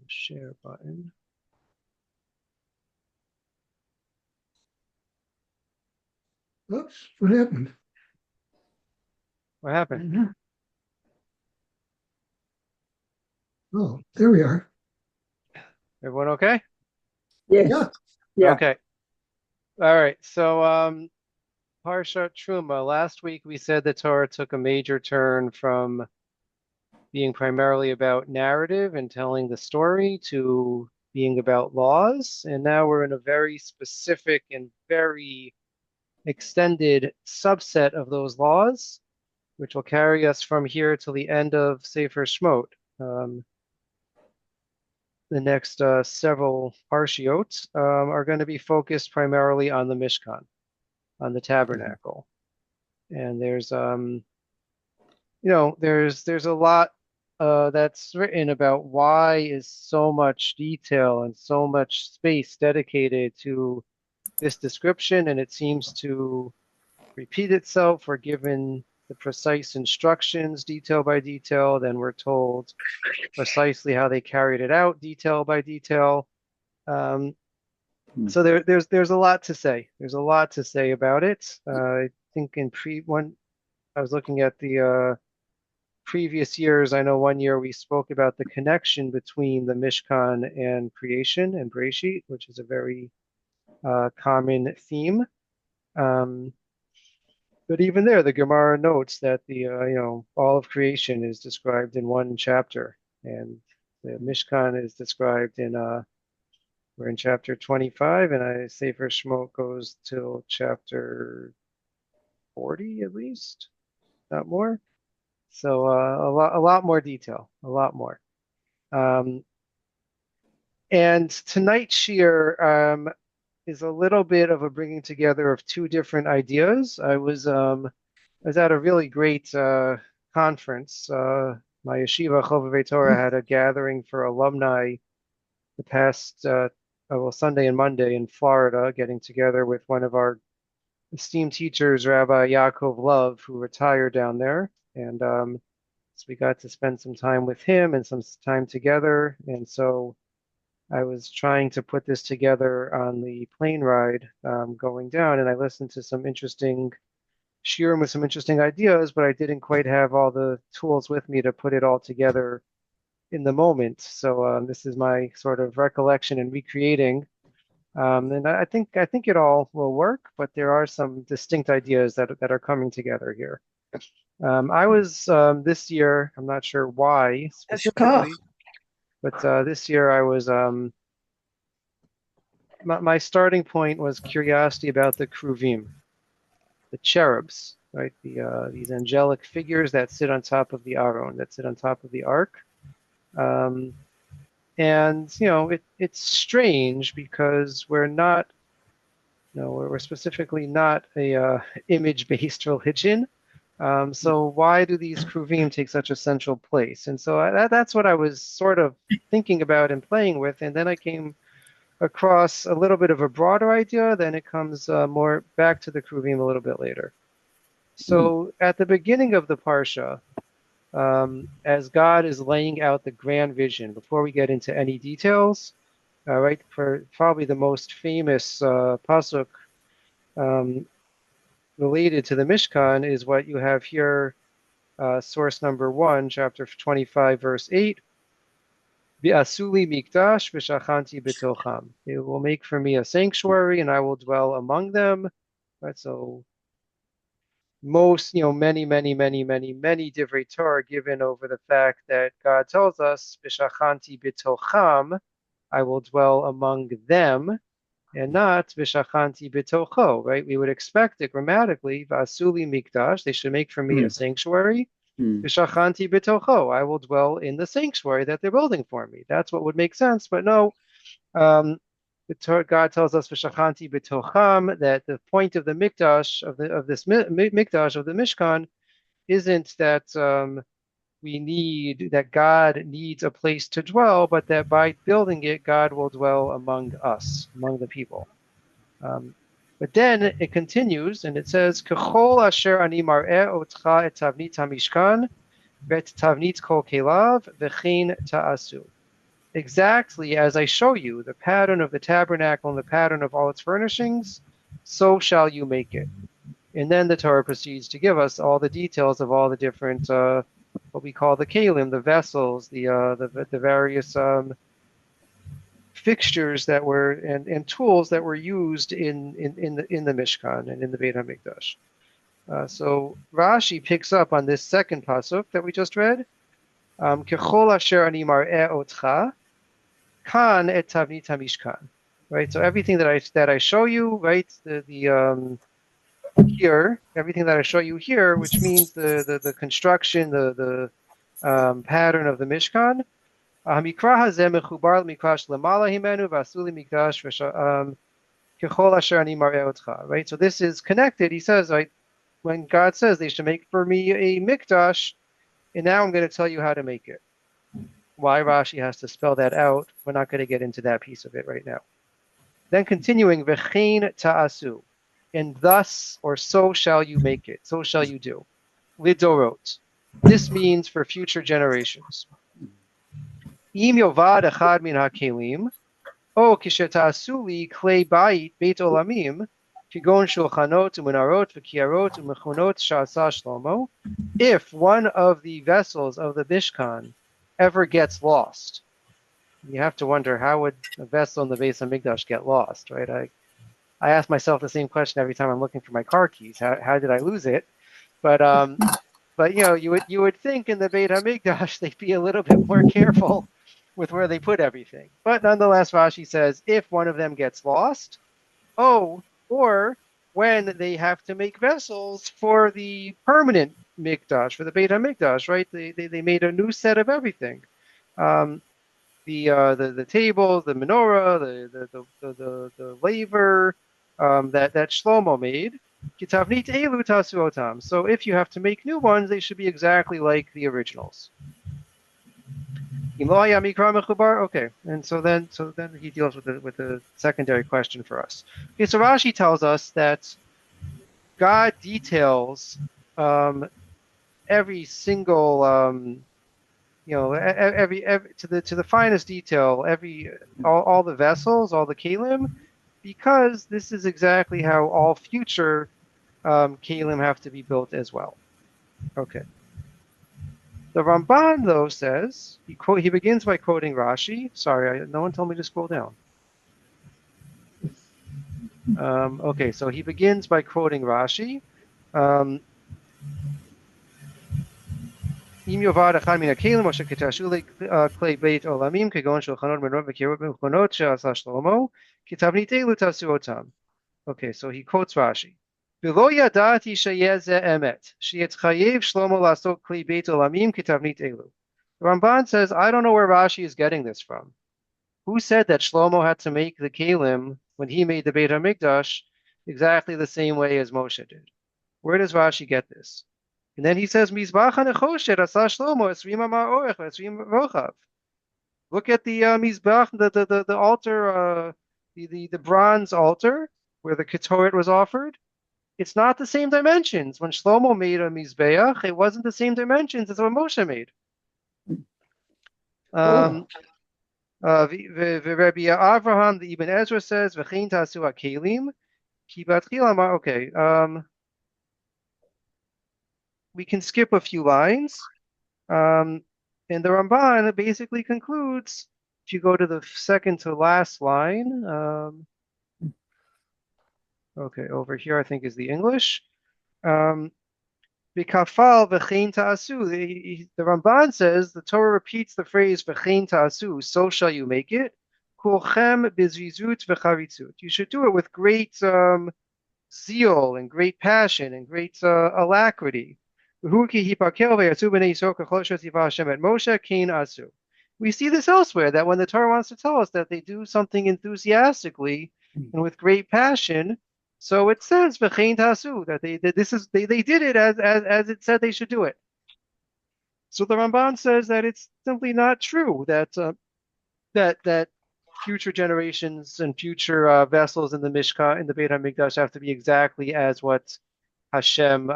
share button. Oops, what happened? What happened? Oh, there we are. Everyone okay? Yeah. Yes. Yeah. Okay. All right. So, Parshat Truma. Last week we said the Torah took a major turn from being primarily about narrative and telling the story to being about laws, and now we're in a very specific and very extended subset of those laws, which will carry us from here till the end of Sefer Shmot. The next several parshiot are going to be focused primarily on the Mishkan, on the tabernacle. And there's a lot that's written about why is so much detail and so much space dedicated to this description, and it seems to repeat itself. We're given the precise instructions, detail by detail, then we're told precisely how they carried it out, detail by detail. Um, so there's a lot to say. There's a lot to say about it. I think when I was looking at the previous years, I know one year we spoke about the connection between the Mishkan and creation and Bereshit, which is a very common theme. Um, but even there, the Gemara notes that all of creation is described in one chapter, and the Mishkan is described in we're in chapter 25, and I say for Shemot goes till chapter 40 at least, not more. So a lot more detail, a lot more. Um, and tonight's shir is a little bit of a bringing together of two different ideas. I was at a really great conference. My yeshiva Chovevei Torah had a gathering for alumni the past Sunday and Monday in Florida, getting together with one of our esteemed teachers, Rabbi Yaakov Love, who retired down there, and so we got to spend some time with him and some time together. And so I was trying to put this together on the plane ride going down, and I listened to some interesting shiurim with some interesting ideas, but I didn't quite have all the tools with me to put it all together in the moment. So this is my sort of recollection and recreating. And I think it all will work, but there are some distinct ideas that are coming together here. I was this year, I'm not sure why That's your cough. specifically, but this year I was my starting point was curiosity about the kruvim, the cherubs, right? These angelic figures that sit on top of the Aron, that sit on top of the ark. Um, and it's strange because we're not, we're specifically not a image-based religion. So why do these kruvim take such a central place? And so that's what I was sort of thinking about and playing with. And then I came across a little bit of a broader idea. Then it comes more back to the kruvim a little bit later. So at the beginning of the parsha, as God is laying out the grand vision, before we get into any details, right, for probably the most famous pasuk related to the Mishkan is what you have here, source number 1, chapter 25, verse 8. V'asuli mikdash v'shachanti b'tocham. It will make for me a sanctuary, and I will dwell among them. Right, so most, many, many, many, many, many divrei Torah are given over the fact that God tells us, v'shachanti b'tocham, I will dwell among them, and not v'shachanti b'tocho, right? We would expect it grammatically, v'asuli mikdash, they should make for me a sanctuary, v'shachanti b'tocho, I will dwell in the sanctuary that they're building for me. That's what would make sense, but no, God tells us v'shachanti b'tocham that the point of the mikdash of this mikdash of the Mishkan isn't that that God needs a place to dwell, but that by building it, God will dwell among us, among the people. But then it continues and it says, "Kechol asher ani mar'eh otcha et tavnit hamishkan vet tavnit kol kelav v'chein ta'asu." exactly as I show you, the pattern of the tabernacle and the pattern of all its furnishings, so shall you make it. And then the Torah proceeds to give us all the details of all the different, what we call the kalim, the vessels, the various fixtures that were and tools that were used in the Mishkan and in the Beit Hamikdash. So Rashi picks up on this second pasuk that we just read. Kechol asher ani mar'eh otcha kan et tavnit hamishkan. Right. So everything that I show you, right, the here, everything that I show you here, which means the construction, the pattern of the Mishkan. המקרא הזה מחובר למקרא שלמעלה הימנו ועשו לי מקדש ככל אשר אני מראה אותך. Right? So this is connected. He says, right, when God says they should make for me a mikdash, and now I'm going to tell you how to make it. Why Rashi has to spell that out, we're not going to get into that piece of it right now. Then continuing, v'chein ta'asu, and thus or so shall you make it, so shall you do. Lidorot. This means for future generations. Im yovad echad min hakelim, o kisheta'asu li klei beit olamim, kigon shulchanot u'menarot v'kiarot u'mechunot sha'asa Shlomo. If one of the vessels of the Mishkan ever gets lost, you have to wonder, how would a vessel in the Beis Hamikdash get lost, right? I ask myself the same question every time I'm looking for my car keys. How did I lose it? But you would think in the Beit Hamikdash they'd be a little bit more careful with where they put everything. But nonetheless, Rashi says if one of them gets lost, or when they have to make vessels for the permanent Mikdash, for the Beit Hamikdash, right? They made a new set of everything. The table, the menorah, the laver that Shlomo made. Kitavnit elu tasuotam. So if you have to make new ones, they should be exactly like the originals. Okay, and so then he deals with the secondary question for us. Okay, so Rashi tells us that God details every single every to the finest detail, all the vessels, all the kalim, because this is exactly how all future kalim have to be built as well. Okay. The Ramban though says he begins by quoting Rashi. Sorry, no one told me to scroll down. Okay, so he begins by quoting Rashi. אם יאבד אחד מן הכלים אשר כתעשו לכלי בית עולמים כגון שולחנות מנורות וקירות ומכונות שעשה שלמה כתבנית אלו תעשו אותם. Okay, so he quotes Rashi. ולא ידעתי שיהיה זה אמת, שיתחייב שלמה לעשות כלי בית עולמים כתבנית אלו. Ramban says, I don't know where Rashi is getting this from. Who said that Shlomo had to make the kelim when he made the Beit HaMikdash exactly the same way as Moshe did? Where does Rashi get this? And then he says, Mizbach HaNechoshet asa Shlomo esrim amar orech esrim rochav. Look at the Mizbach, the altar, the bronze altar where the Ketoret was offered. It's not the same dimensions. When Shlomo made a Mizbeach, it wasn't the same dimensions as what Moshe made. Rabbi Avraham, the Ibn Ezra says, "V'chein tasu hakelim ki batchil amar." Okay, we can skip a few lines, and the Ramban basically concludes. If you go to the second to last line, okay, over here I think is the English. B'kafal v'chein ta'asu. The Ramban says the Torah repeats the phrase v'chein ta'asu. So shall you make it. Kulchem b'zrizut v'charitzut. You should do it with great zeal and great passion and great alacrity. We see this elsewhere, that when the Torah wants to tell us that they do something enthusiastically and with great passion, so it says v'chein tasu, that they did it as it said they should do it. So the Ramban says that it's simply not true that that future generations and future vessels in the Mishkan, in the Beit HaMikdash, have to be exactly as what Hashem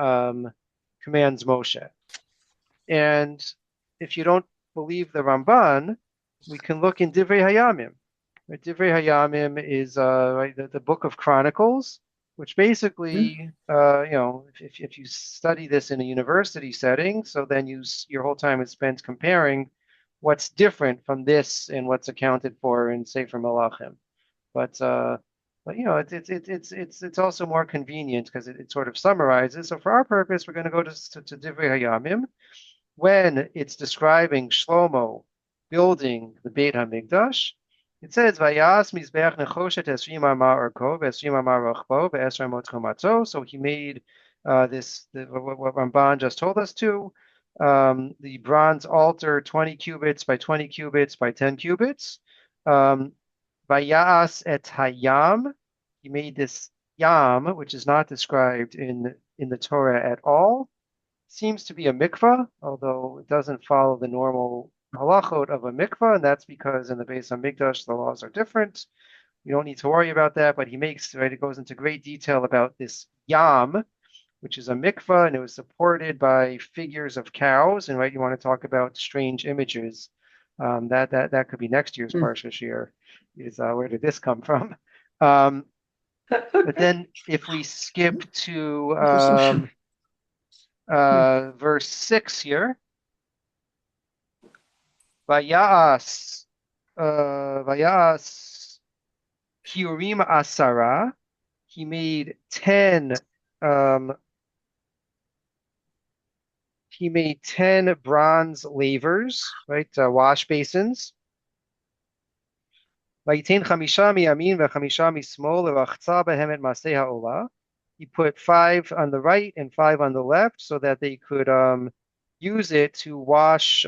commands Moshe. And if you don't believe the Ramban, we can look in Divrei Hayamim. Right? Divrei Hayamim is right, the book of Chronicles, which basically, if you study this in a university setting, so then your whole time is spent comparing what's different from this and what's accounted for in Sefer Malachim. But it's also more convenient because it sort of summarizes. So for our purpose, we're going to go to Divrei Hayamim when it's describing Shlomo building the Beit Hamikdash. It says, "Vayas mizbeach nechoshet esrim amar orko ve'esrim amar rochbo ve'esrim amot chomato." So he made what Ramban just told us to. The bronze altar, 20 cubits by 20 cubits by 10 cubits. Vayas et hayam. He made this yam, which is not described in the Torah at all. Seems to be a mikvah, although it doesn't follow the normal halachot of a mikvah, and that's because in the Beis Hamikdash the laws are different. You don't need to worry about that, but he makes, right, it goes into great detail about this yam, which is a mikvah, and it was supported by figures of cows. And right, you want to talk about strange images. That could be next year's Parsha Shir. Is where did this come from? But then if we skip to verse 6 here, Vayas Purim Asara. He made 10 bronze lavers, right? Wash basins. Vayitin chamisha miyamin v'chamisha mismol l'rachza behem et maseh ha'olah. He put 5 on the right and 5 on the left so that they could use it to wash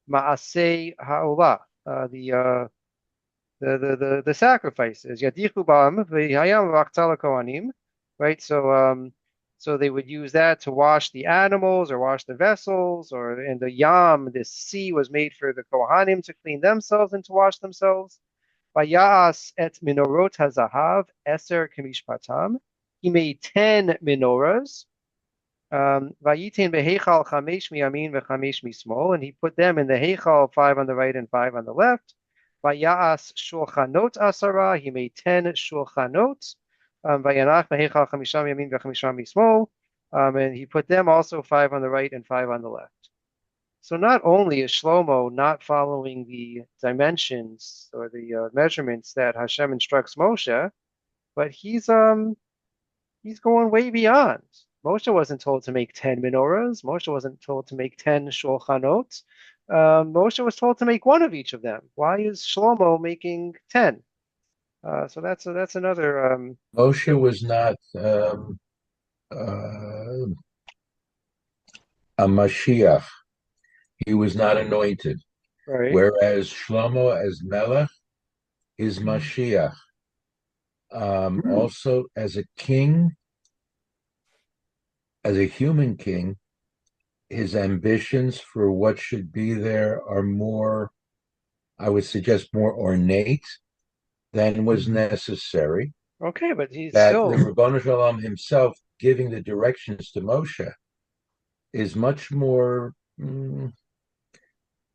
ma'aseh ha'olah, the sacrifices. Yadichu ba'am v'hayam v'achza kohanim, right? So they would use that to wash the animals or wash the vessels, or in the yam, this sea was made for the kohanim to clean themselves and to wash themselves. Vayas et minorot hazahav eser kemishpatam. He made 10 menorahs. Vayitin behechal chamesh miyamin v'chamesh mismol, and he put them in the hechal, 5 on the right and 5 on the left. Vayas shulchanot asara. He made 10 shulchanot. Vayanach behechal chamisha miyamin v'chamisha mismol, and he put them also 5 on the right and 5 on the left. So not only is Shlomo not following the dimensions or the measurements that Hashem instructs Moshe, but he's going way beyond. Moshe wasn't told to make 10 menorahs. Moshe wasn't told to make 10 shulchanot. Moshe was told to make one of each of them. Why is Shlomo making 10? So that's another. Moshe was not a Mashiach. He was not anointed. Right. Whereas Shlomo as Melech is Mashiach. Also, as a king, as a human king, his ambitions for what should be there are more, I would suggest, more ornate than was necessary. Okay, but he's that still. The Ribono Shel Olam himself giving the directions to Moshe is much more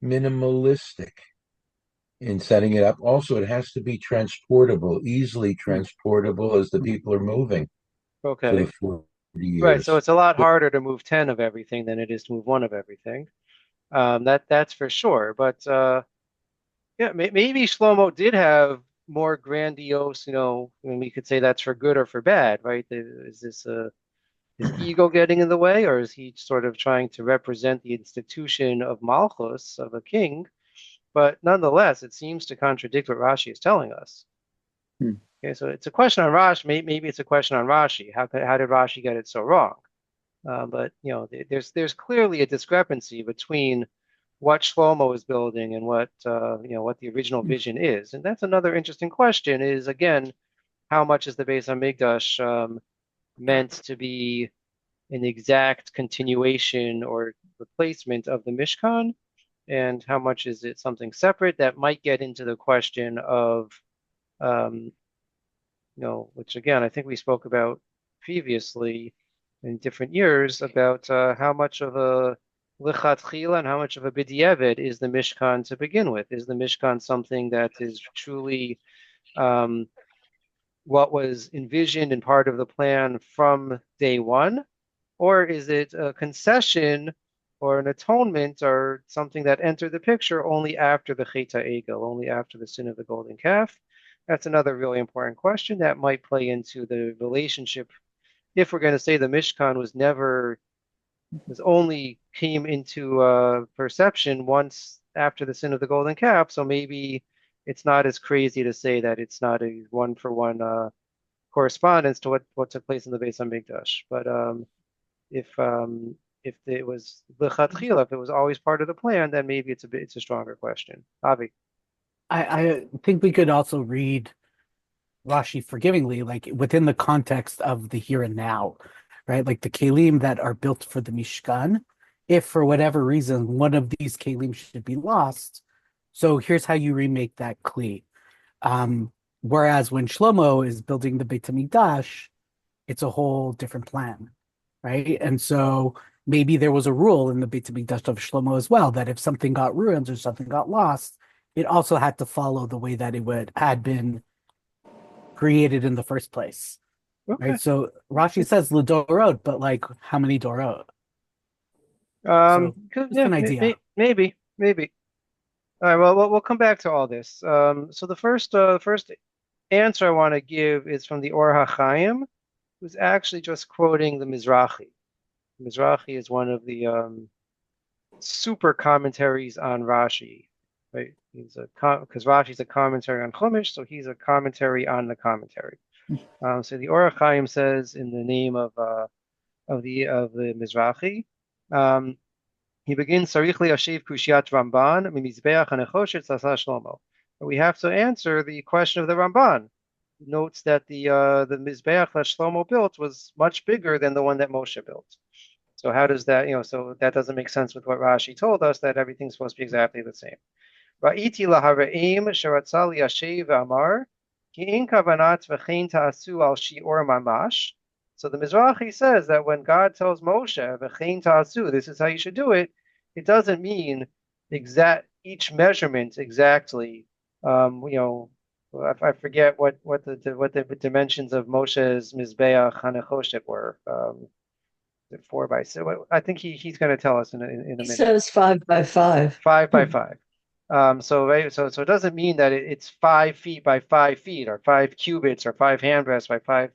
minimalistic in setting it up. Also, it has to be transportable, easily transportable as the people are moving for Okay. the 40 years. Right, so it's a lot harder to move 10 of everything than it is to move one of everything. That's for sure. But yeah, maybe Shlomo did have more grandiose, and we could say that's for good or for bad, right? Is this his ego getting in the way, or is he sort of trying to represent the institution of Malchus, of a king? But nonetheless, it seems to contradict what Rashi is telling us. Okay, so it's a question on Rashi. Maybe it's a question on Rashi. How did Rashi get it so wrong? But there's clearly a discrepancy between what Shlomo is building and what the original vision is, and that's another interesting question. Is again, how much is the Beis Hamikdash meant to be an exact continuation or replacement of the Mishkan, and how much is it something separate that might get into the question of which again I think we spoke about previously in different years about how much of a lichatchila and how much of a b'diavad is the Mishkan to begin with? Is the Mishkan something that is truly what was envisioned and part of the plan from day one? Or is it a concession or an atonement or something that entered the picture only after the Chet HaEgel, only after the sin of the golden calf? That's another really important question that might play into the relationship. If we're going to say the Mishkan was only came into perception once after the sin of the golden calf, so maybe it's not as crazy to say that it's not a one-for-one correspondence to what took place in the Beis Hamikdash. But if it was lechatchila, if it was always part of the plan, then maybe it's a stronger question. Avi. I think we could also read Rashi forgivingly, like within the context of the here and now, right? Like the kelim that are built for the Mishkan, if for whatever reason one of these kelim should be lost, so here's how you remake that kli. Whereas when Shlomo is building the Beit HaMikdash, it's a whole different plan, right? And so maybe there was a rule in the Beit HaMikdash of Shlomo as well that if something got ruined or something got lost, it also had to follow the way that had been created in the first place. Okay. Right. So Rashi says L'Dorot, but like how many Dorot? Just an idea. Maybe. All right. Well, we'll come back to all this. So the first answer I want to give is from the Or HaChaim, who's actually just quoting the Mizrahi. Mizrahi is one of the super commentaries on Rashi, right? Because Rashi's a commentary on Chumash, so he's a commentary on the commentary. So the Or HaChaim says in the name of the Mizrahi, he begins Sarich Yashiv Kushiat Ramban Mimizbeach Hanechoshet Sasa Shlomo. We have to answer the question of the Ramban. He notes that the Mizbeach that Shlomo built was much bigger than the one that Moshe built. So how does that, so that doesn't make sense with what Rashi told us, that everything's supposed to be exactly the same. Ra'iti lahareim sheratzal yashev amar ki in kavanat v'chein ta'asu al shi'or mamash. So the Mizrahi says that when God tells Moshe v'chein ta'asu, this is how you should do it, it doesn't mean each measurement exactly. I forget what the dimensions of Moshe's Mizbeach Hanechoshet were. 4 by 6. I think he's going to tell us in a minute. He says 5 by 5. 5 by 5. So it doesn't mean that it's 5 feet by 5 feet, or 5 cubits, or 5 handbreadths by 5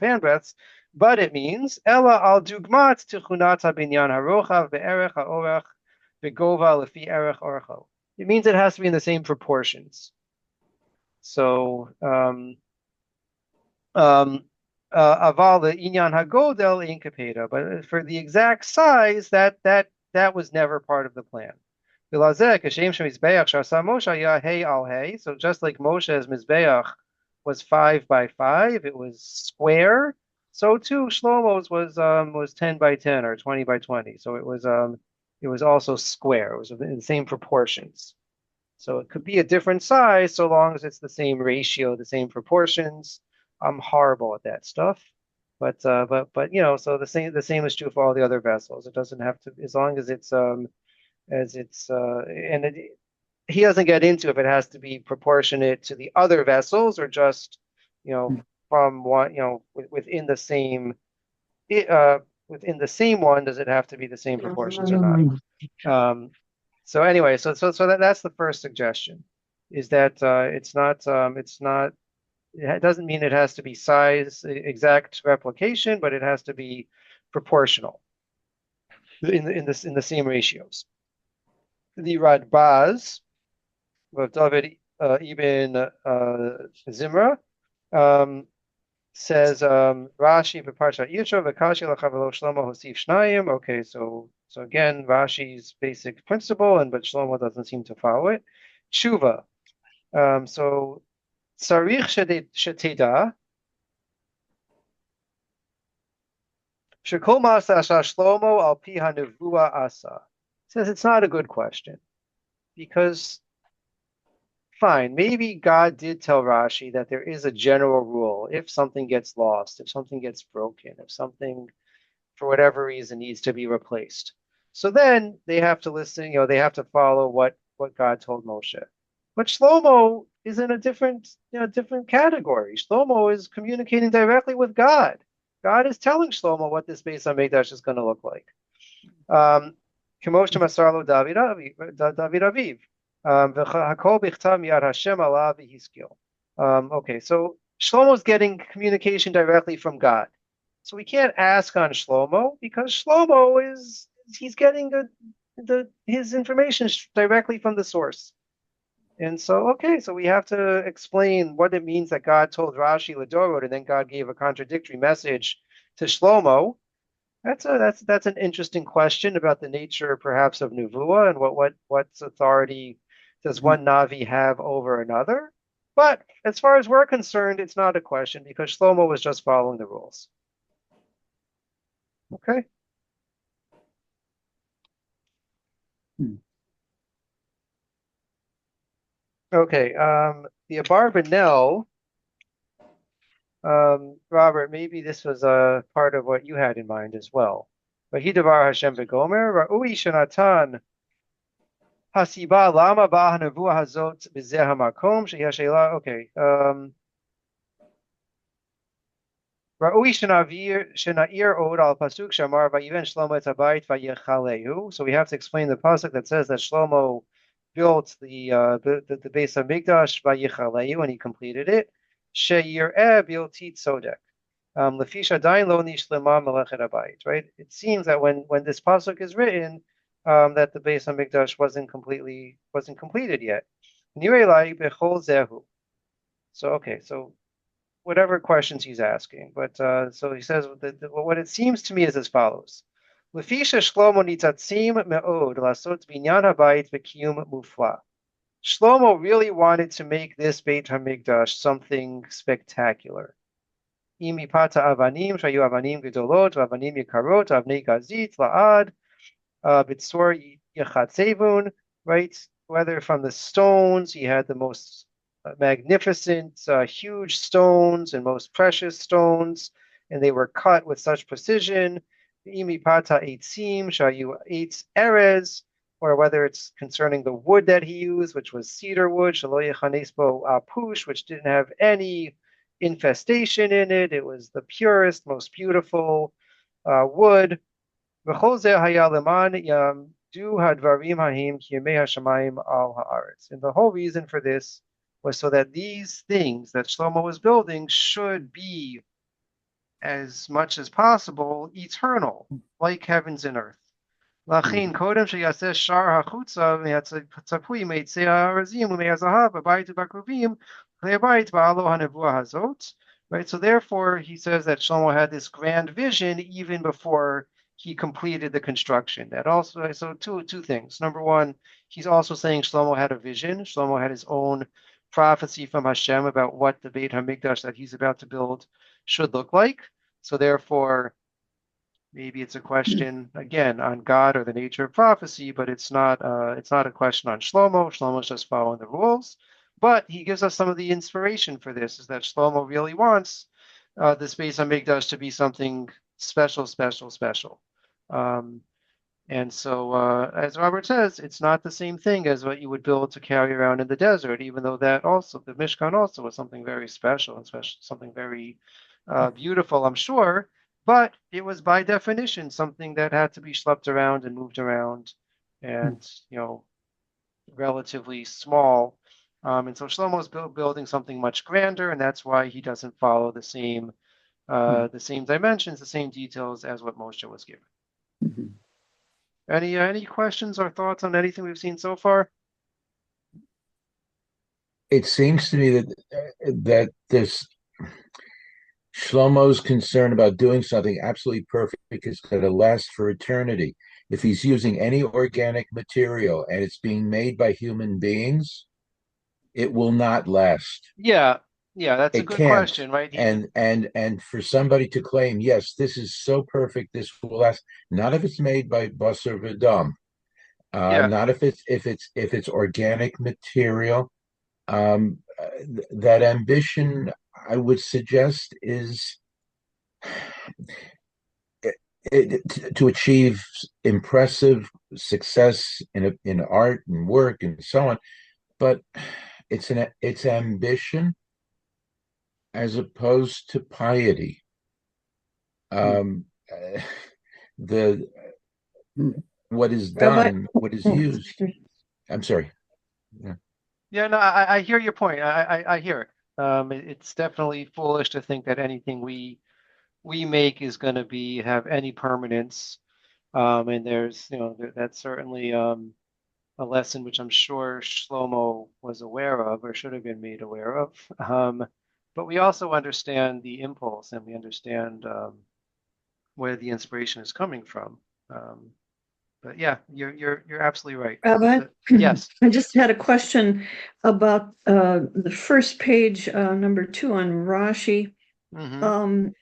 handbreadths, but it means Ella al dugmat tichunat habinyan harochav be'erech haorach begova lefi erech orcho. It means it has to be in the same proportions. So aval the inyan hagodel in kapeda, but for the exact size, that was never part of the plan. So just like Moshe's Mizbeach was 5 by 5, it was square. So too Shlomo's was 10 by 10 or 20 by 20. So it was also square. It was in the same proportions. So it could be a different size so long as it's the same ratio, the same proportions. I'm horrible at that stuff, but so the same is true for all the other vessels. It doesn't have to, as long as it's he doesn't get into if it has to be proportionate to the other vessels or just from one within the same one, does it have to be the same proportions or not? So anyway, so that's the first suggestion, is that it's not. It doesn't mean it has to be size exact replication, but it has to be proportional in the same ratios. The Radbaz of David ibn Zimra says Rashi b'Parshat Yitro v'Kashi l'Chavelo Shlomo Hosif Shnayim. Okay, so again Rashi's basic principle, but Shlomo doesn't seem to follow it. Tshuva. So Sarich Shetida Shekol Masa Asha Shlomo Al Pi HaNevua Asa. Says it's not a good question, because fine, maybe God did tell Rashi that there is a general rule. If something gets lost, if something gets broken, if something for whatever reason needs to be replaced. So then they have to listen, they have to follow what God told Moshe. But Shlomo is in a different category. Shlomo is communicating directly with God. God is telling Shlomo what this Beis Hamikdash is going to look like. כמו שמסר לו David Aviv. והכל בכתב מיד Hashem עליו והשכיל. Okay, so Shlomo's getting communication directly from God. So we can't ask on Shlomo because Shlomo he's getting his information directly from the source. And so, okay, so we have to explain what it means that God told Rashi Ladorot, and then God gave a contradictory message to Shlomo. That's an interesting question about the nature, perhaps, of Nuvuah and what's authority does one Navi have over another. But as far as we're concerned, it's not a question because Shlomo was just following the rules. Okay. Okay. The Abarbanel, Robert, maybe this was a part of what you had in mind as well. But Hidavar Hashem begomer Ra'ui Shanatan Hasiba Lama Ba Hanavuah Hazot Bizeh Hamakom Sheyashela. Okay. Ra'ui Shena'ir Od Al Pasuk Shamar Vayiven Shlomo Et Habayit Vayechalehu. So we have to explain the pasuk that says that Shlomo built the Beis Hamikdash Vayechalehu and he completed it. Sheyireh Biltit Sodek. Lefisha Dain Lo Nishlema Melechet Habayit. Right. It seems that when this pasuk is written, that the Beis Hamikdash wasn't completed yet. Nirei Bechol Zehu. So okay, so whatever questions he's asking. But so he says what it seems to me is as follows: Lefisha Shlomo nitzatzim me'od lasot binyan habayit v'kiyum mufla. Shlomo really wanted to make this Beit Hamikdash something spectacular. Imi pata avanim shayu avanim gedolot avanim yikarot avnei gazit la'ad bitzor yachatzevun. Right, whether from the stones he had the most magnificent, huge stones and most precious stones, and they were cut with such precision. Imi pata eitzim shayu eitz erez, or whether it's concerning the wood that he used, which was cedar wood, shalo yechanesbo apush, which didn't have any infestation in it. It was the purest, most beautiful wood. And the whole reason for this was so that these things that Shlomo was building should be, as much as possible, eternal, like heavens and earth. לכן קודם שיעשה שער החוצה מהצפוי מעצי הארזים ומהזהב בבית ובקרובים כלי הבית בעלו הנבואה הזאת. Right, so therefore he says that Shlomo had this grand vision even before he completed the construction. That also, so two things. Number one, he's also saying Shlomo had a vision. Shlomo had his own prophecy from Hashem about what the Beit HaMikdash that he's about to build should look like. So therefore, maybe it's a question again on God or the nature of prophecy, but it's not a question on Shlomo. Shlomo's just following the rules. But he gives us some of the inspiration for this, is that Shlomo really wants this Beis Hamikdash to be something special. And so, as Robert says, it's not the same thing as what you would build to carry around in the desert, even though that also, the Mishkan also was something very special and something very beautiful, I'm sure. But it was by definition something that had to be schlepped around and moved around and, relatively small. And so Shlomo's building something much grander, and that's why he doesn't follow the same dimensions, the same details as what Moshe was given. Mm-hmm. Any questions or thoughts on anything we've seen so far? It seems to me that this Shlomo's concern about doing something absolutely perfect is going to last for eternity. If he's using any organic material and it's being made by human beings, it will not last. Yeah, that's a It good can't. question, right? And for somebody to claim, yes, this is so perfect, this will last. Not if it's made by Basar V'Dam. Not if it's organic material. That ambition, I would suggest, is to achieve impressive success in art and work and so on. But it's ambition as opposed to piety. Hmm. Um, uh, the what is Rabbi, done, what is used. I'm sorry. Yeah. Yeah, no, I hear your point. I hear it. It's definitely foolish to think that anything we make is going to be have any permanence. And there's, that's certainly a lesson which I'm sure Shlomo was aware of or should have been made aware of. But we also understand the impulse and we understand where the inspiration is coming from. Um, but yeah, you're absolutely right. Rabbi, Yes. I just had a question about the first page, number 2 on Rashi. Hmm. Um,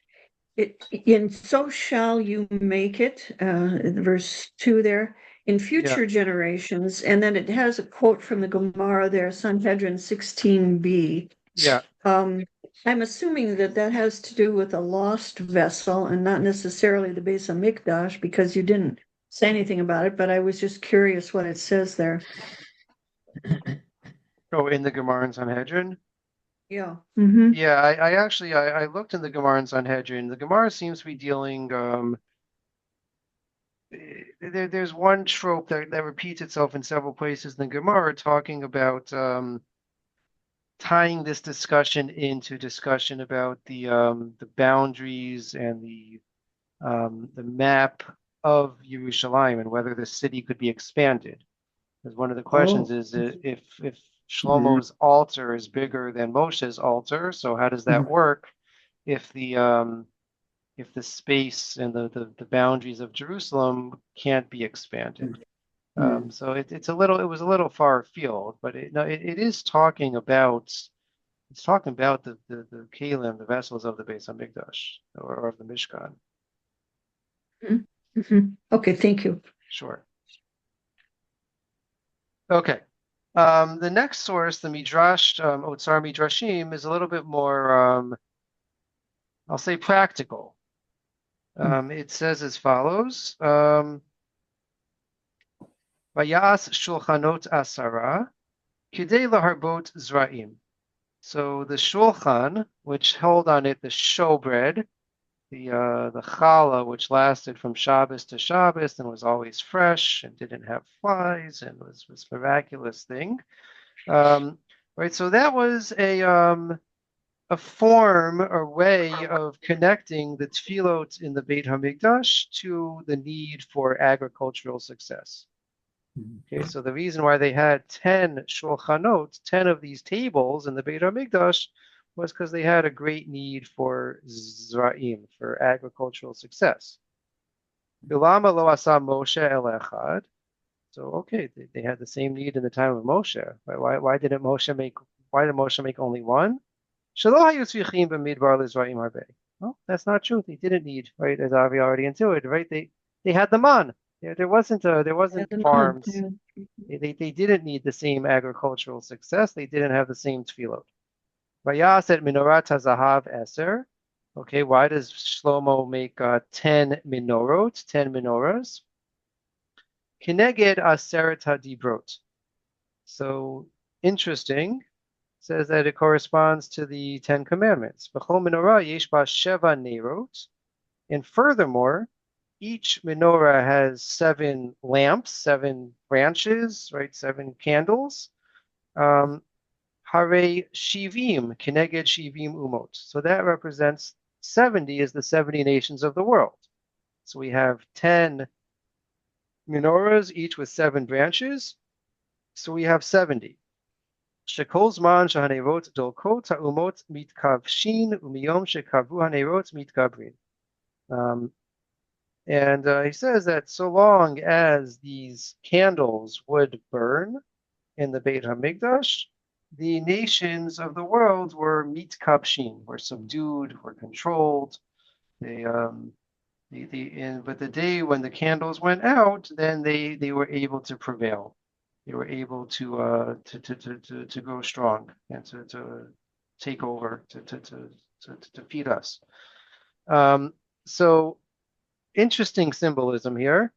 in so shall you make it, verse 2 there, in Yeah. future generations. And then it has a quote from the Gemara there, Sanhedrin 16b. Yeah. Um, I'm assuming that that has to do with a lost vessel and not necessarily the Beis Hamikdash, because you didn't say anything about it, but I was just curious what it says there. Oh, in the Gemara and Sanhedrin. Yeah. Mm-hmm. Yeah, I actually I looked in the Gemara and Sanhedrin. The Gemara seems to be dealing there's one trope that repeats itself in several places in the Gemara talking about tying this discussion into discussion about the boundaries and the map of Yerushalayim and whether the city could be expanded. Because one of the questions Oh. is if Mhm. Shlomo's altar is bigger than Moshe's altar, so how does that Mhm. work if the space and the boundaries of Jerusalem can't be expanded? Mhm. So it was a little far afield, but no, it is talking about it's talking about the kalim, the vessels of the Beis Hamikdash or of the Mishkan. Mhm. Mhm. Okay, thank you. Sure. Okay. The next source, the Midrash, Otsar Midrashim, is a little bit more, I'll say, practical. It says as follows: Vayas shulchanot asara kidei laharbot zra'im. So the shulchan, which held on it the showbread, the challah, which lasted from Shabbos to Shabbos and was always fresh and didn't have flies and was miraculous thing. Right, so that was a form or way of connecting the tefillot in the Beit Hamikdash to the need for agricultural success. Okay, so the reason why they had 10 shulchanot, 10 of these tables in the Beit HaMikdash, was because they had a great need for zra'im, for agricultural success. Bilama lo asa Moshe el echad. So, okay, they had the same need in the time of Moshe. Why did Moshe make only one? Shelo hayu tzrichim b'midbar lizra'im harbeh. Well, that's not true. They didn't need, right, as Avi already intuited, right? They had them on. There wasn't farms. Yeah. They didn't need the same agricultural success. They didn't have the same tefillot. Vayas et minorat hazahav eser. Okay, why does Shlomo make 10 menorot, 10 menorahs? Kineged aseret hadibrot. So interesting. Says that it corresponds to the Ten Commandments. B'chol menorah yesh ba sheva nerot. And furthermore, each menorah has 7 lamps, 7 branches, right? 7 candles. Hare Shivim, Keneged Shivim Umot. So that represents 70 is the 70 nations of the world. So we have 10 menorahs, each with 7 branches. So we have 70. Shekol Zman Shahanerot Dolkot Ha'umot Mitkavshin Umiyom Shekavu Hanerot Mitkabrin. And he says that so long as these candles would burn in the Beit HaMikdash, the nations of the world were mitkapshin, were subdued, were controlled. They, but the day when the candles went out, then they were able to prevail. They were able to go strong and to take over, to feed us. So interesting symbolism here.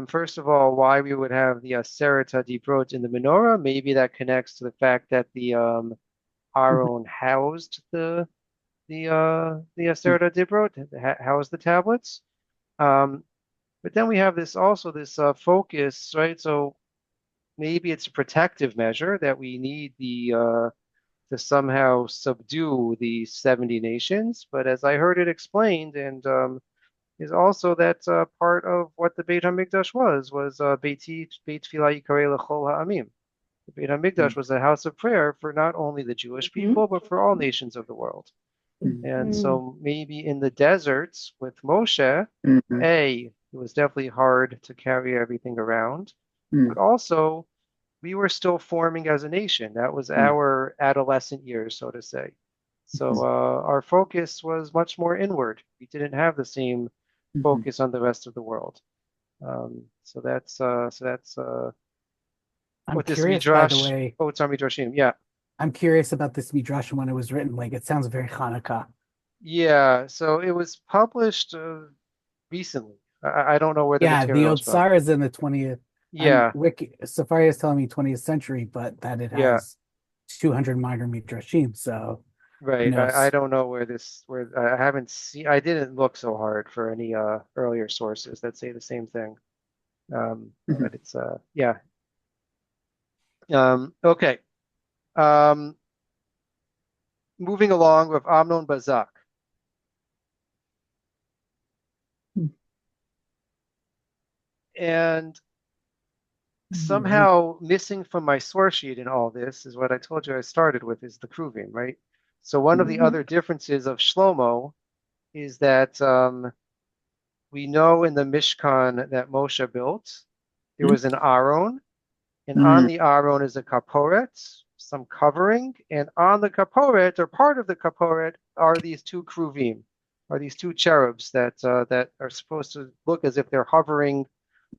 First of all, why we would have the Aseret HaDibrot in the menorah. Maybe that connects to the fact that the Mhm. Aron housed the Aseret HaDibrot, housed the tablets. Um, but then we have this also this focus, right? So maybe it's a protective measure that we need the to somehow subdue the 70 nations. But as I heard it explained, and is also that part of what the Beit HaMikdash was Beit Tfilah Yikarei L'Chol Ha'amim. The Beit HaMikdash was a house of prayer for not only the Jewish Mhm. people, but for all nations of the world. Mhm. And Mm. so maybe in the deserts with Moshe, Mhm. it was definitely hard to carry everything around, but Mhm. also we were still forming as a nation. That was our adolescent years, so to say. So our focus was much more inward. We didn't have the same Mhm. focus on the rest of the world. So that's I'm what this curious, by the midrash, way. Otzar Midrashim. Yeah, I'm curious about this midrash and when it was written. Like, it sounds very Hanukkah. yeah. So it was published recently. I don't know where the Yeah, the material is from. Otsar is in the 20th. I'm Yeah, Wiki Safari is telling me 20th century, but that it yeah. has 200 minor midrashim. So who Right. I knows? don't know where I haven't seen. I didn't look so hard for any earlier sources that say the same thing. Mhm. But it's yeah. Okay. Um, moving along with Amnon Bazak. And Mhm. somehow missing from my source sheet in all this is what I told you I started with is the Kruvim, right? So one of the Mhm. other differences of Shlomo is that we know in the Mishkan that Moshe built, there was an Aron, and on Mhm. the Aron is a kaporet, some covering, and on the kaporet or part of the kaporet are these two kruvim, are these two cherubs that are supposed to look as if they're hovering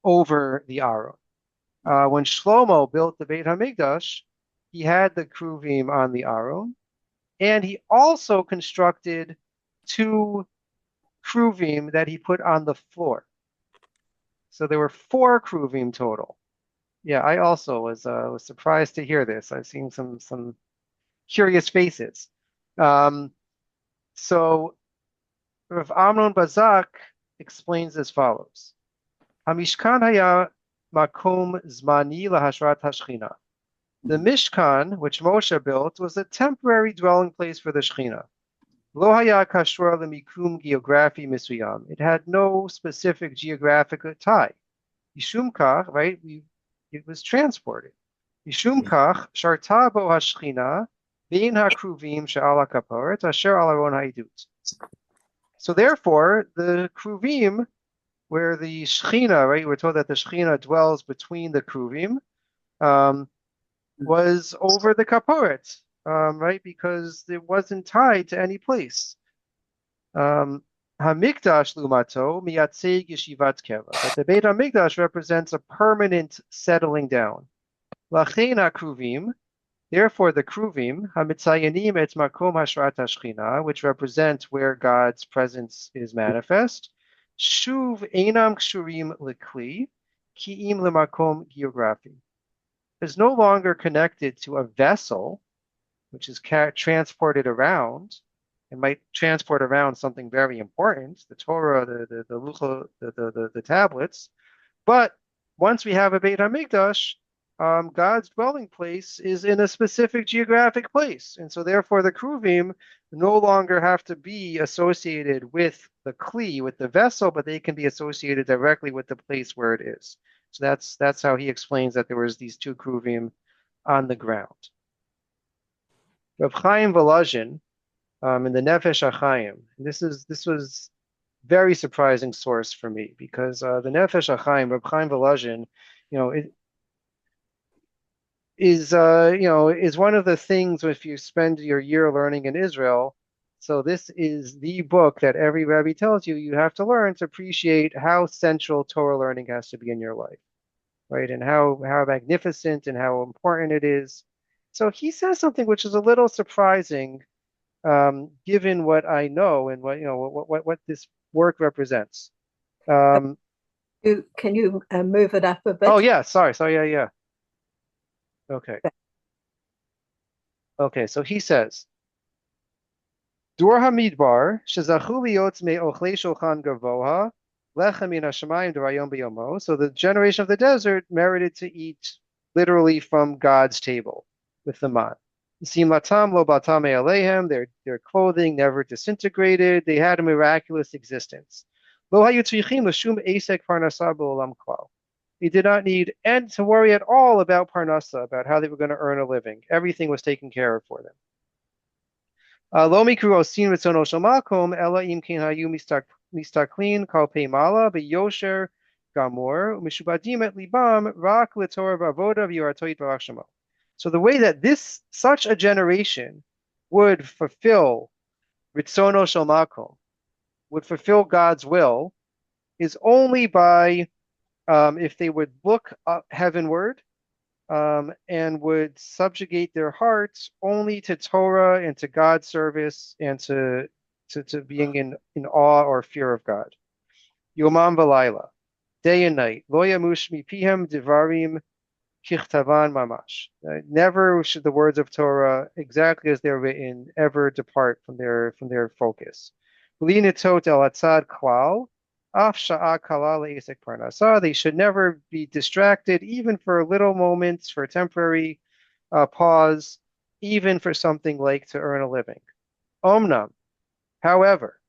over the Aron. When Shlomo built the Beit Hamikdash, he had the kruvim on the Aron, and he also constructed two kruvim that he put on the floor. So there were four kruvim total. Yeah, I also was surprised to hear this. I've seen some curious faces. Um, so Rav Amnon Bazak explains as follows: Hamishkan haya makom zmani lahashrat hashchina. The Mishkan, which Moshe built, was a temporary dwelling place for the Shechina. Lo haya kashor lemikum geography misuyam. It had no specific geographic tie. Yishum right? It was transported. Yishum kach, sharta bo hashchina, bein hakruvim she'ala kaporet, asher al aron ha'idut. So therefore, the kruvim, where the Shechina, right? We're told that the Shechina dwells between the kruvim, um, was over the kaporet, right? Because it wasn't tied to any place. Um, Hamikdash lumato miyatzeg yeshivat keva. But the Beit Hamikdash represents a permanent settling down. Lachein kruvim. Therefore, the kruvim hamitzayanim et makom hashrat hashchina, which represent where God's presence is manifest. Shuv einam kshurim likli kiim lemakom geography. Is no longer connected to a vessel which is transported around and might transport around something very important, the Torah, the tablets. But once we have a Beit HaMikdash, God's dwelling place is in a specific geographic place. And so therefore the Kruvim no longer have to be associated with the Kli, with the vessel, but they can be associated directly with the place where it is. So that's how he explains that there was these two Kruvim on the ground. Rav Chaim Volozhin, in the Nefesh HaChaim, this was very surprising source for me because the Nefesh HaChaim, Rav Chaim Volozhin, it is one of the things if you spend your year learning in Israel. So this is the book that every Rebbe tells you you have to learn to appreciate how central Torah learning has to be in your life, right? And how magnificent and how important it is. So he says something which is a little surprising, given what I know and what this work represents. Um, Can you move it up a oh bit? yeah, sorry, yeah. Okay. Okay, so he says, Dur hamidbar, shezachu liot me'ochlei shulchan gavoha, lechem min hashamayim d'rayom b'yomo. So the generation of the desert merited to eat literally from God's table with the man. Simlatam lo batame alehem, their clothing never disintegrated. They had a miraculous existence. Lo hayu tzrichim l'shum esek parnasa b'olam klal. He did not need and to worry at all about parnasa, about how they were going to earn a living. Everything was taken care of for them. לא מקרו עושים רצונו של מקום, אלא אם כן היו מסתכלים כלפי מעלה ביושר גמור, ומשובדים את ליבם רק לתורה ועבודה ויראתו יתברך שמו. So the way that such a generation would fulfill ritzono shel makom, would fulfill God's will, is only by if they would look up heavenward and would subjugate their hearts only to Torah and to God's service and to being in awe or fear of God. Yomam v'layla, day and night. Lo yamush mipihem divarim kichtavan mamash. Never should the words of Torah, exactly as they're written, ever depart from their focus. Li nitot el atzad klal. They should never be distracted, even for little moments, for a temporary pause, even for something like to earn a living. Omnam, however,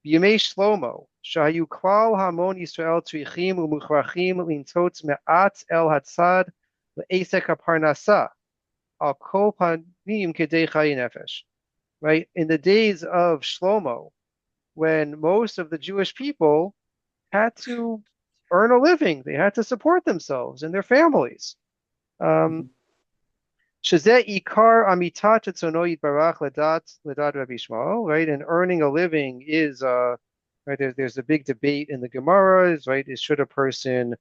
B'yamei Shlomo, shahayu klal hamon Yisrael tzrichim umuchrachim lintot me'at el hatzad le'esek haparnasa al kol panim kedei chayi nefesh. Right? In the days of Shlomo, when most of the Jewish people had to earn a living, they had to support themselves and their families. Shazeh ikar amitat etzono yitbarach ledat Rabbi Shmuel, right? And earning a living is right. There's a big debate in the Gemara, right? Should a person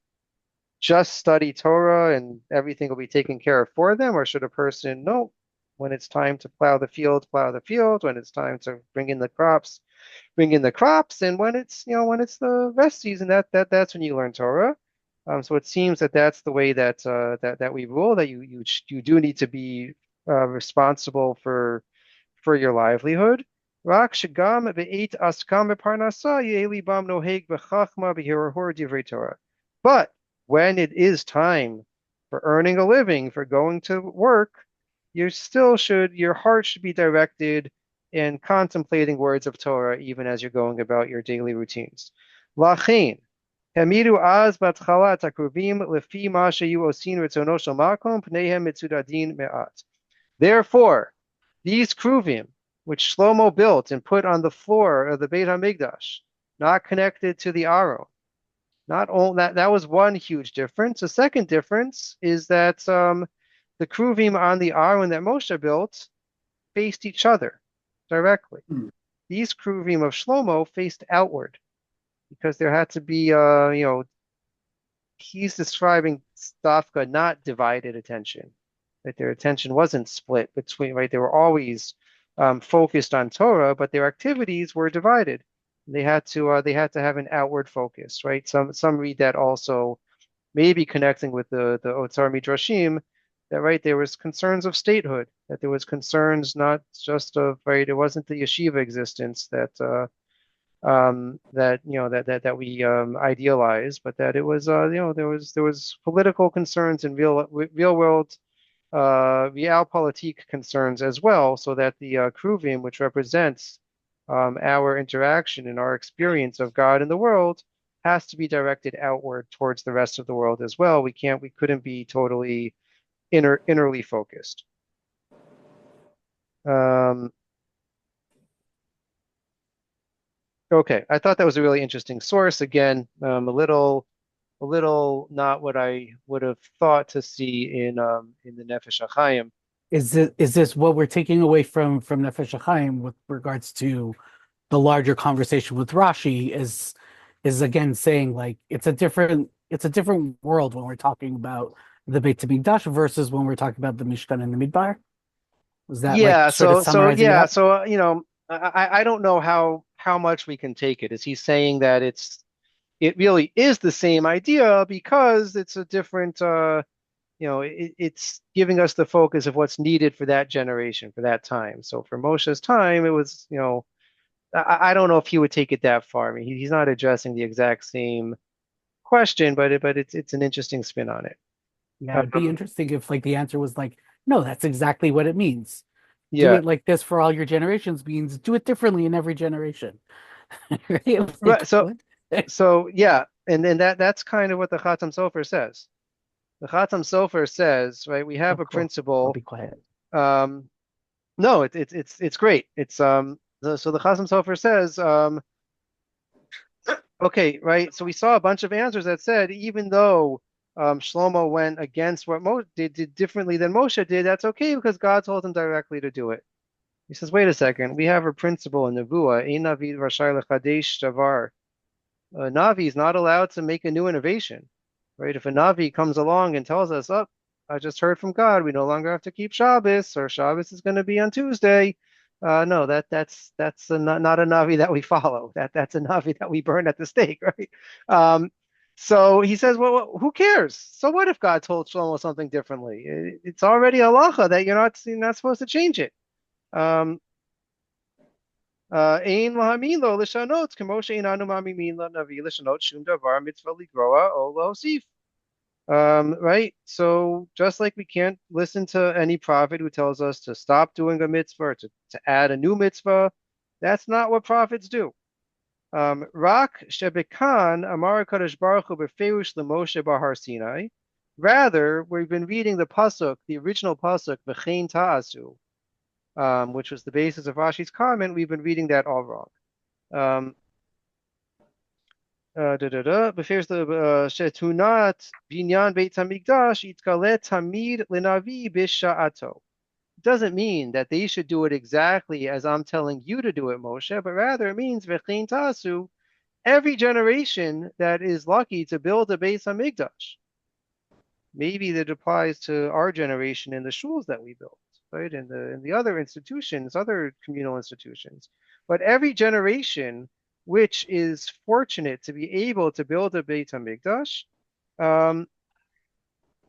just study Torah and everything will be taken care of for them, or should a person no? When it's time to plow the field, plow the field. When it's time to bring in the crops, and when it's the rest season, that's when you learn Torah. So it seems that that's the way that we rule, that you do need to be responsible for your livelihood. But when it is time for earning a living, for going to work, your heart should be directed in contemplating words of Torah, even as you're going about your daily routines. Lachin, hamidu az batchala takruvim lefi ma sheyu osin ritzono shel makom pneihem mitzudadin me'at. Therefore, these kruvim, which Shlomo built and put on the floor of the Beit HaMikdash, not connected to the Aron, not all that was one huge difference. The second difference is that the kruvim on the Aron that Moshe built faced each other directly. These kruvim of Shlomo faced outward because there had to be, he's describing Stavka, not divided attention. That their attention wasn't split between, right? They were always focused on Torah, but their activities were divided. They had to have an outward focus, right? Some read that also, maybe connecting with the Otzar Midrashim, that right there was concerns of statehood, that there was concerns not just of right, it wasn't the yeshiva existence that we idealize, but that it was there was political concerns and real world realpolitik concerns as well, so that the kruvim, which represents our interaction and our experience of God in the world, has to be directed outward towards the rest of the world as well. We couldn't be totally innerly focused. Okay, I thought that was a really interesting source. Again, a little not what I would have thought to see in the Nefesh HaChaim. Is this what we're taking away from Nefesh HaChaim with regards to the larger conversation with Rashi? Is again saying like it's a different world when we're talking about the Beit HaMikdash versus when we're talking about the Mishkan and the Midbar? Was that like sort of summarizing it up? So I don't know how much we can take it. Is he saying that it's it really is the same idea because it's a different, it's giving us the focus of what's needed for that generation, for that time. So for Moshe's time, it was, I don't know if he would take it that far. I mean, he's not addressing the exact same question, but it's an interesting spin on it. Yeah, it'd be Um, interesting if like the answer was like, no, that's exactly what it means. Do yeah, it like this for all your generations means do it differently in every generation. Right? right. Like So what? so yeah, and then that's kind of what the Khatam Sofer says. The Khatam Sofer says, right, we have Oh, a cool. I'll principle. be quiet. Um, no, it's great. So the Khatam Sofer says, okay, right. So we saw a bunch of answers that said even though Shlomo went against what Mo did differently than Moshe did, that's okay because God told him directly to do it. He says, wait a second, we have a principle in Nevuah, Ein Navi Rashai Lechadesh Davar. A Navi is not allowed to make a new innovation, right? If a Navi comes along and tells us, oh, I just heard from God, we no longer have to keep Shabbos, or Shabbos is going to be on Tuesday. No, that's not a Navi that we follow. That's a Navi that we burn at the stake, right? Um, so he says, well, who cares? So what if God told Shlomo something differently? It's already halacha that you're not supposed to change it. Um, Ein lahamin lo lishanot kemo she'inanu mamimin lanavi lishanot shum davar mitzvah ligroa o lahosif. Right? So just like we can't listen to any prophet who tells us to stop doing a mitzvah or to add a new mitzvah, that's not what prophets do. Rak shebekan amar kadosh baruch hu befeirush lemoshe bahar Sinai. Rather, we've been reading the pasuk, the original pasuk, v'chein ta'asu, which was the basis of Rashi's comment. We've been reading that all wrong. Um, Befers the shetunat binyan beit hamikdash itkale tamid lenavi bisha'ato. It doesn't mean that they should do it exactly as I'm telling you to do it, Moshe, but rather it means v'chein tasu, every generation that is lucky to build a Beis Hamikdash. Maybe that applies to our generation in the shuls that we built, right? In the other institutions, other communal institutions. But every generation which is fortunate to be able to build a Beit HaMikdash, um,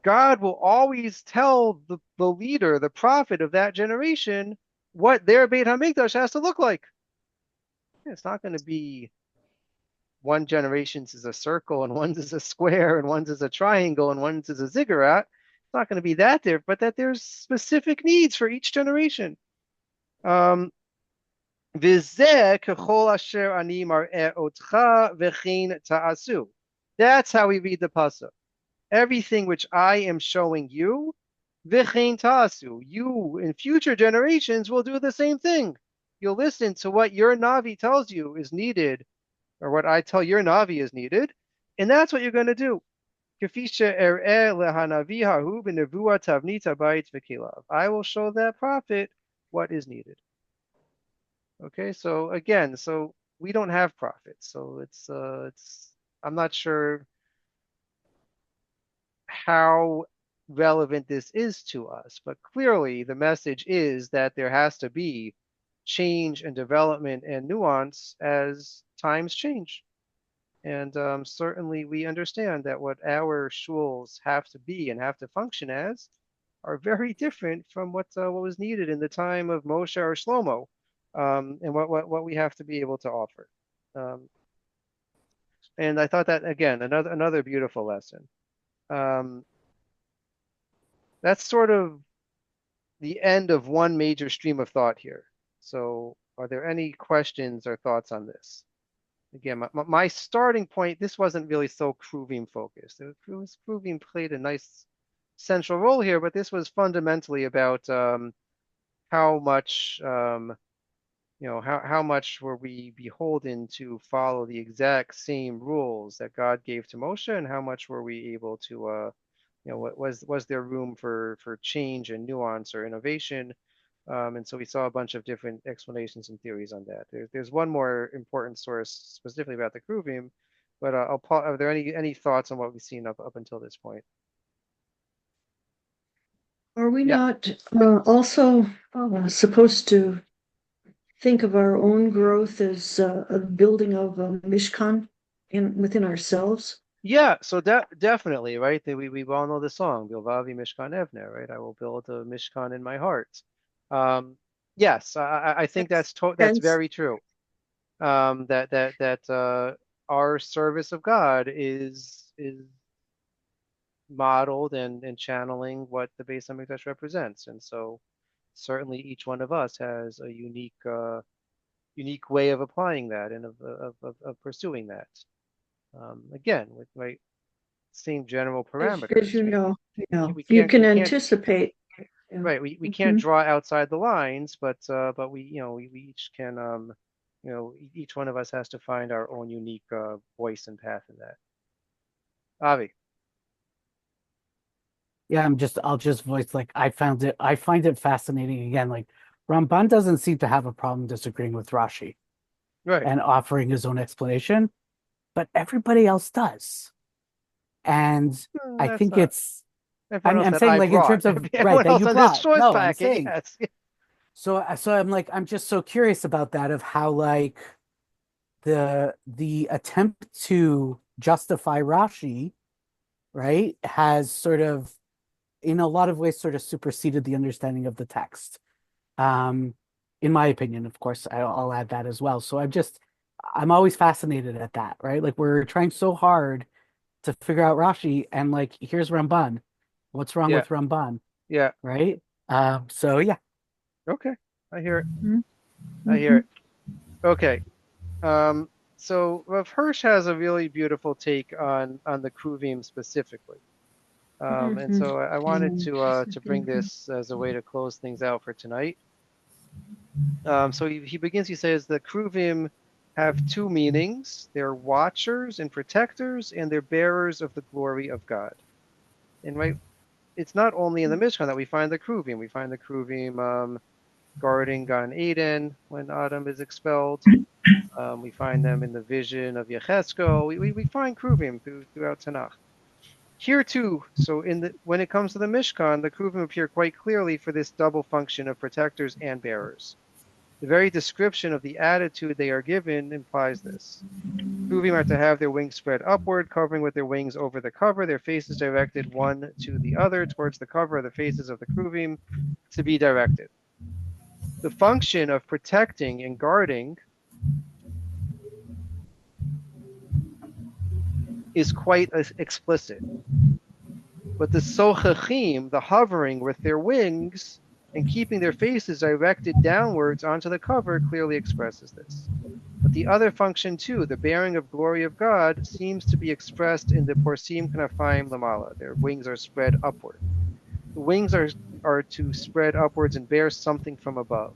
God will always tell the leader, the prophet of that generation, what their Beit HaMikdash has to look like. It's not going to be one generation's is a circle and one's is a square and one's is a triangle and one's is a ziggurat. It's not going to be that there, but that there's specific needs for each generation. Um, That's how we read the pasuk. Everything which I am showing you, you in future generations will do the same thing. You'll listen to what your Navi tells you is needed or what I tell your Navi is needed, and that's what you're going to do. I will show that prophet what is needed. Okay, so again, so we don't have prophets, so it's I'm not sure how relevant this is to us, but clearly the message is that there has to be change and development and nuance as times change. And certainly we understand that what our shuls have to be and have to function as are very different from what was needed in the time of Moshe or Shlomo, and what we have to be able to offer. Um, and I thought that again, another beautiful lesson. Um, that's sort of the end of one major stream of thought here. So are there any questions or thoughts on this? Again, my starting point, this wasn't really so Kruvim focused. Kruvim played a nice central role here, but this was fundamentally about how much, how much were we beholden to follow the exact same rules that God gave to Moshe, and how much were we able to, what was there room for change and nuance or innovation? And so we saw a bunch of different explanations and theories on that. There's one more important source specifically about the Kruvim, but are there any thoughts on what we've seen up until this point? Are we Yeah. not also supposed to think of our own growth as a building of a Mishkan? within ourselves? Yeah, so definitely, right? We all know the song, Bilvavi Mishkan Evner, right? I will build a Mishkan in my heart. Um, yes, I think Makes that's sense. very true. That our service of God is modeled and channeling what the Beis Hamikdash represents, and so certainly each one of us has a unique way of applying that and of pursuing that. Again, with right same general As parameters, you right? know, you can We can't anticipate. Yeah. right we can't Mhm. draw outside the lines, but we we each can each one of us has to find our own unique voice and path in that. Avi. Yeah, I'll just voice like I find it fascinating again. Like Ramban doesn't seem to have a problem disagreeing with Rashi Right. and offering his own explanation, but everybody else does. And I That's think not it's everyone else I'm that saying I like in brought. terms of right Everyone that else you on this brought. choice No, I'm packet, saying yes. so I'm like I'm just so curious about that of how like the attempt to justify Rashi, right, has sort of in a lot of ways sort of superseded the understanding of the text. Um, in my opinion, of course, I'll add that as well. So I'm always fascinated at that, right? Like we're trying so hard to figure out Rashi, and like here's Ramban. What's wrong Yeah, with Ramban, yeah. right? So yeah. Okay. I hear it. Mhm. I hear Mhm. it. Okay. Um, so Rav Hirsch has a really beautiful take on the Kruvim specifically. And Mhm. so I wanted Mhm. to bring this as a way to close things out for tonight. So he begins, he says, the Kruvim have two meanings. They're watchers and protectors, and they're bearers of the glory of God. And right, it's not only in the Mishkan that we find the Kruvim. We find the Kruvim guarding Gan Eden when Adam is expelled. We find them in the vision of Yechezkel. We find Kruvim throughout Tanakh. Here too, so when it comes to the Mishkan, the Kruvim appear quite clearly for this double function of protectors and bearers. The very description of the attitude they are given implies this. Kruvim are to have their wings spread upward, covering with their wings over the cover, their faces directed one to the other towards the cover of the faces of the Kruvim to be directed. The function of protecting and guarding is quite explicit. But the sochachim, the hovering with their wings and keeping their faces directed downwards onto the cover, clearly expresses this. But the other function too, the bearing of glory of God, seems to be expressed in the porsim knafaim lamala. Their wings are spread upward. The wings are to spread upwards and bear something from above.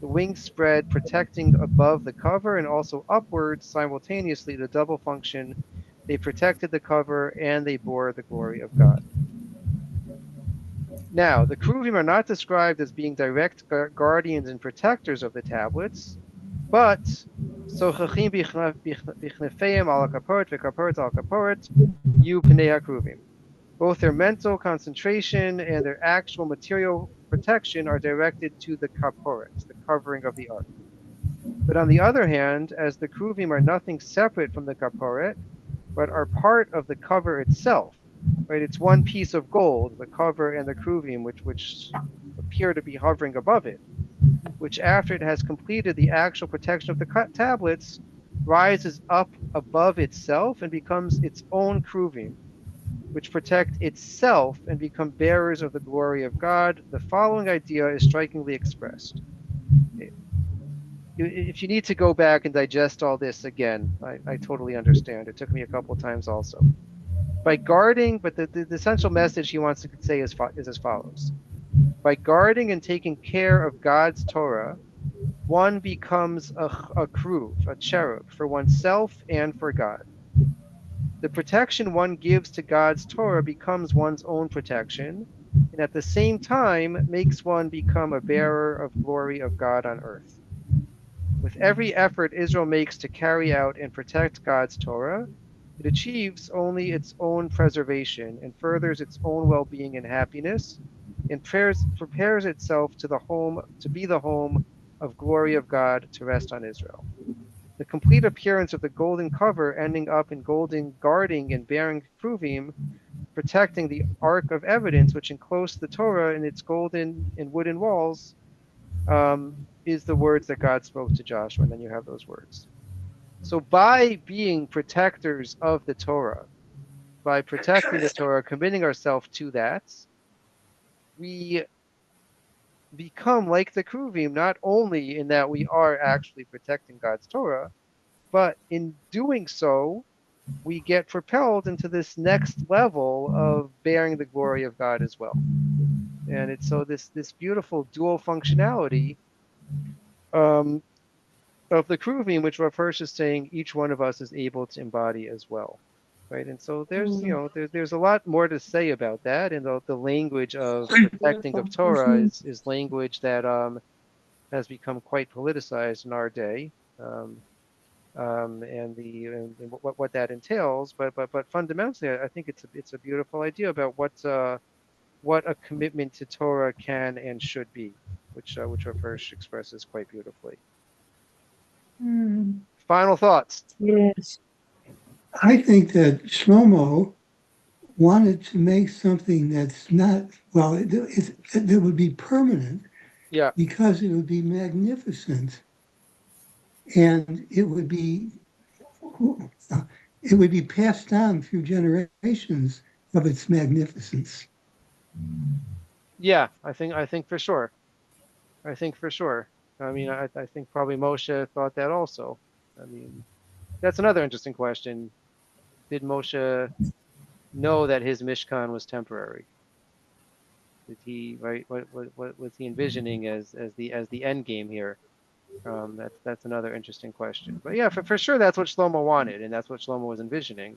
The wings spread protecting above the cover and also upwards simultaneously, the double function. They protected the cover and they bore the glory of God. Now, the Kruvim are not described as being direct guardians and protectors of the tablets, but Sochachim bichnefeim al kaporet v'kaporet al kaporet yu pnei Kruvim. Both their mental concentration and their actual material protection are directed to the kaporet, the covering of the ark. But on the other hand, as the Kruvim are nothing separate from the kaporet, but are part of the cover itself, right? It's one piece of gold, the cover and the Kruvim, which appear to be hovering above it, which after it has completed the actual protection of the tablets, rises up above itself and becomes its own Kruvim, which protect itself and become bearers of the glory of God. The following idea is strikingly expressed. If you need to go back and digest all this again, I totally understand. It took me a couple of times also. By guarding, but the essential message he wants to say is as follows. By guarding and taking care of God's Torah, one becomes a kruv, a cherub, for oneself and for God. The protection one gives to God's Torah becomes one's own protection, and at the same time makes one become a bearer of glory of God on earth. With every effort Israel makes to carry out and protect God's Torah, it achieves only its own preservation and furthers its own well-being and happiness, and prepares itself to be the home of glory of God to rest on Israel. The complete appearance of the golden cover ending up in golden guarding and bearing Kruvim, protecting the Ark of Evidence, which enclosed the Torah in its golden and wooden walls, is the words that God spoke to Joshua. And then you have those words. So by being protectors of the Torah, by protecting the Torah, committing ourselves to that, we become like the Kruvim, not only in that we are actually protecting God's Torah, but in doing so, we get propelled into this next level of bearing the glory of God as well. And it's so this beautiful dual functionality of the Kruvim, which Rav Hirsch is saying each one of us is able to embody as well. Right. And so there's, there's a lot more to say about that. And the language of protecting of Torah is language that has become quite politicized in our day. And what that entails, but fundamentally, I think it's a beautiful idea about what a commitment to Torah can and should be, which Rav Hirsch expresses quite beautifully. Final thoughts. Yes. I think that Shlomo wanted to make something that's not, well, that would be permanent. Yeah. Because it would be magnificent. And it would be passed on through generations of its magnificence. Yeah, I think for sure. I think for sure. I mean, I think probably Moshe thought that also. I mean, that's another interesting question. Did Moshe know that his Mishkan was temporary? Did he, right? What was he envisioning as the end game here? That's another interesting question. But yeah, for sure, that's what Shlomo wanted, and that's what Shlomo was envisioning,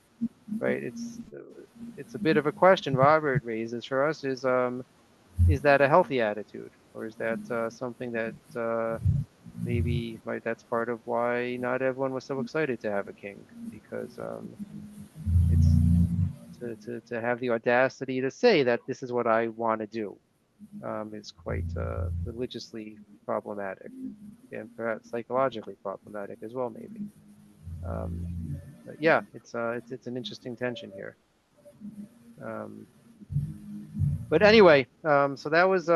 right? It's a bit of a question Robert raises for us: is that a healthy attitude, or is that something that maybe, right? That's part of why not everyone was so excited to have a king, because it's to have the audacity to say that this is what I want to do is quite religiously problematic and perhaps psychologically problematic as well, maybe. But yeah, it's an interesting tension here. But anyway, so that was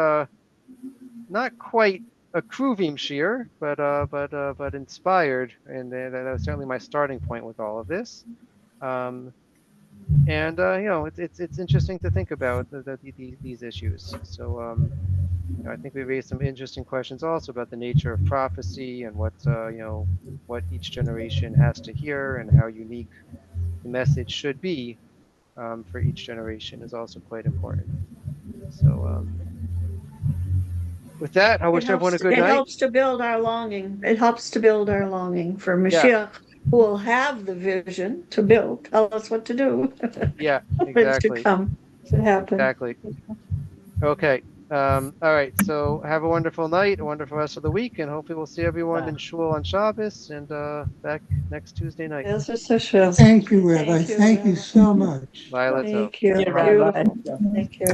not quite a Kruvim shear, but inspired, and that was certainly my starting point with all of this. And it's interesting to think about these issues. So I think we raised some interesting questions also about the nature of prophecy and what what each generation has to hear and how unique the message should be for each generation is also quite important. So with that, I wish everyone a good night. It helps to build our longing. It helps to build our longing for Mashiach, Yeah. who will have the vision to build, tell us what to do. Yeah, exactly. To come, to happen. Exactly. Okay. All right. So have a wonderful night, a wonderful rest of the week, and hopefully we'll see everyone in shul on Shabbos and back next Tuesday night. Thank you, Rabbi. Thank you so much. Bye. Let's Thank you. Rabbi. Thank you.